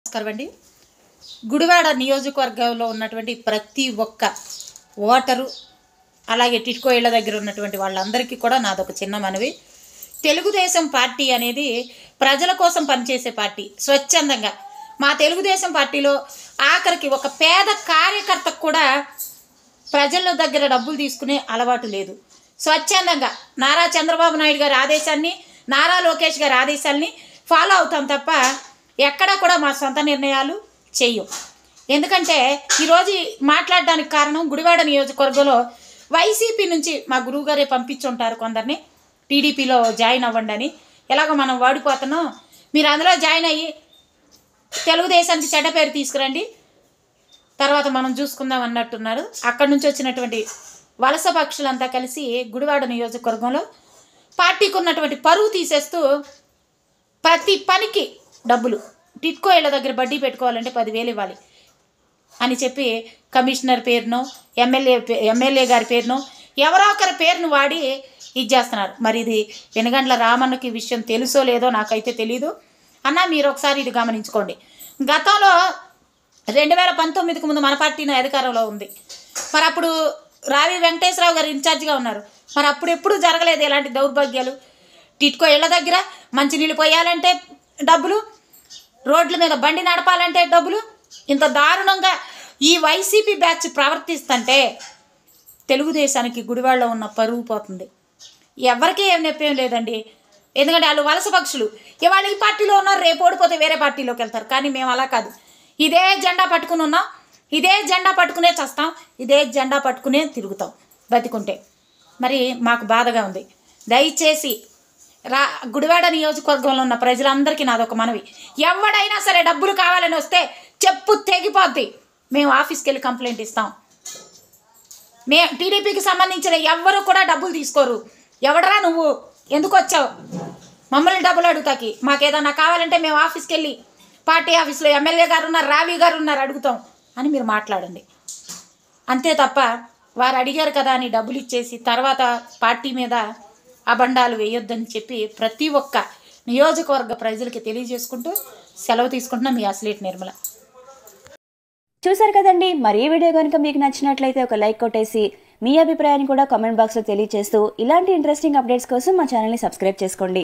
నమస్కారం అండి. గుడివాడ నియోజకవర్గంలో ఉన్నటువంటి ప్రతి ఒక్క ఓటరు అలాగే టిట్కో ఇళ్ల దగ్గర ఉన్నటువంటి వాళ్ళందరికీ కూడా నాదొక చిన్న మనవి. తెలుగుదేశం పార్టీ అనేది ప్రజల కోసం పనిచేసే పార్టీ. స్వచ్ఛందంగా మా తెలుగుదేశం పార్టీలో ఆఖరికి ఒక పేద కార్యకర్తకు కూడా ప్రజల దగ్గర డబ్బులు తీసుకునే అలవాటు లేదు. స్వచ్ఛందంగా నారా చంద్రబాబు నాయుడు గారి ఆదేశాన్ని, నారా లోకేష్ గారి ఆదేశాన్ని ఫాలో అవుతాం తప్ప ఎక్కడా కూడా మా సొంత నిర్ణయాలు చెయ్యం. ఎందుకంటే ఈరోజు మాట్లాడడానికి కారణం గుడివాడ నియోజకవర్గంలో వైసీపీ నుంచి మా గురువుగారే పంపించుంటారు కొందరిని టీడీపీలో జాయిన్ అవ్వండి అని. ఎలాగో మనం వాడిపోతున్నాం, మీరు అందులో జాయిన్ అయ్యి తెలుగుదేశానికి చెడ్డ పేరు తీసుకురండి, తర్వాత మనం చూసుకుందాం అన్నట్టున్నారు. అక్కడి నుంచి వచ్చినటువంటి వలస పక్షులంతా కలిసి గుడివాడ నియోజకవర్గంలో పార్టీకి ఉన్నటువంటి పరువు తీసేస్తూ ప్రతి పనికి డబ్బులు టిట్కో ఇళ్ల దగ్గర బడ్డీ పెట్టుకోవాలంటే 10,000 ఇవ్వాలి అని చెప్పి కమిషనర్ పేరునో ఎమ్మెల్యే గారి పేరునో ఎవరో ఒకరి పేరును వాడి ఇది చేస్తున్నారు. మరి ఇది వెనుగండ్ల రామన్నకి విషయం తెలుసో లేదో నాకైతే తెలీదు అన్న, మీరు ఒకసారి ఇది గమనించుకోండి. గతంలో 2019కు ముందు మన పార్టీని అధికారంలో ఉంది. మరి అప్పుడు రావి వెంకటేశ్వరరావు గారు ఇన్ఛార్జిగా ఉన్నారు. మరి అప్పుడు ఎప్పుడు జరగలేదు ఇలాంటి దౌర్భాగ్యాలు. టిట్కో ఇళ్ల దగ్గర మంచినీళ్ళు పోయాలంటే డబ్బులు, రోడ్ల మీద బండి నడపాలంటే డబ్బులు. ఇంత దారుణంగా ఈ వైసీపీ బ్యాచ్ ప్రవర్తిస్తుంటే తెలుగుదేశానికి గుడివాడలో ఉన్న పరువు పోతుంది. ఎవరికీ ఏం నొప్పేం లేదండి, ఎందుకంటే వాళ్ళు వలస పక్షులు. ఇవాళ ఈ పార్టీలో ఉన్నారు, రేపు ఓడిపోతే వేరే పార్టీలోకి వెళ్తారు. కానీ మేము అలా కాదు, ఇదే జెండా పట్టుకుని ఉన్నాం, ఇదే జెండా పట్టుకునే చేస్తాం, ఇదే జెండా పట్టుకునే తిరుగుతాం బతికుంటే. మరి మాకు బాధగా ఉంది. దయచేసి గుడివాడ నియోజకవర్గంలో ఉన్న ప్రజలందరికీ నాదొక మనవి, ఎవడైనా సరే డబ్బులు కావాలని వస్తే చెప్పు తెగిపోద్ది, మేము ఆఫీస్కి వెళ్ళి కంప్లైంట్ ఇస్తాం. టీడీపీకి సంబంధించిన ఎవ్వరు కూడా డబ్బులు తీసుకోరు. ఎవడరా నువ్వు, ఎందుకు వచ్చావు మమ్మల్ని డబ్బులు అడుగుతాకి? మాకేదన్నా కావాలంటే మేము ఆఫీస్కి వెళ్ళి పార్టీ ఆఫీస్లో ఎమ్మెల్యే గారు ఉన్నారు, రావి గారు ఉన్నారు, అడుగుతాం అని మీరు మాట్లాడండి. అంతే తప్ప వారు అడిగారు కదా అని డబ్బులు ఇచ్చేసి తర్వాత పార్టీ మీద అబండాలు వేయొద్దని చెప్పి ప్రతి ఒక్క నియోజకవర్గ ప్రజలకి తెలియజేసుకుంటూ సెలవు తీసుకుంటున్నా. మీ అసలేటి నిర్మల. చూసారు కదండి, మరి ఈ వీడియో కనుక మీకు నచ్చినట్లయితే ఒక లైక్ కొట్టేసి మీ అభిప్రాయాన్ని కూడా కామెంట్ బాక్స్లో తెలియజేస్తూ ఇలాంటి ఇంట్రెస్టింగ్ అప్డేట్స్ కోసం మా ఛానల్ని సబ్స్క్రైబ్ చేసుకోండి.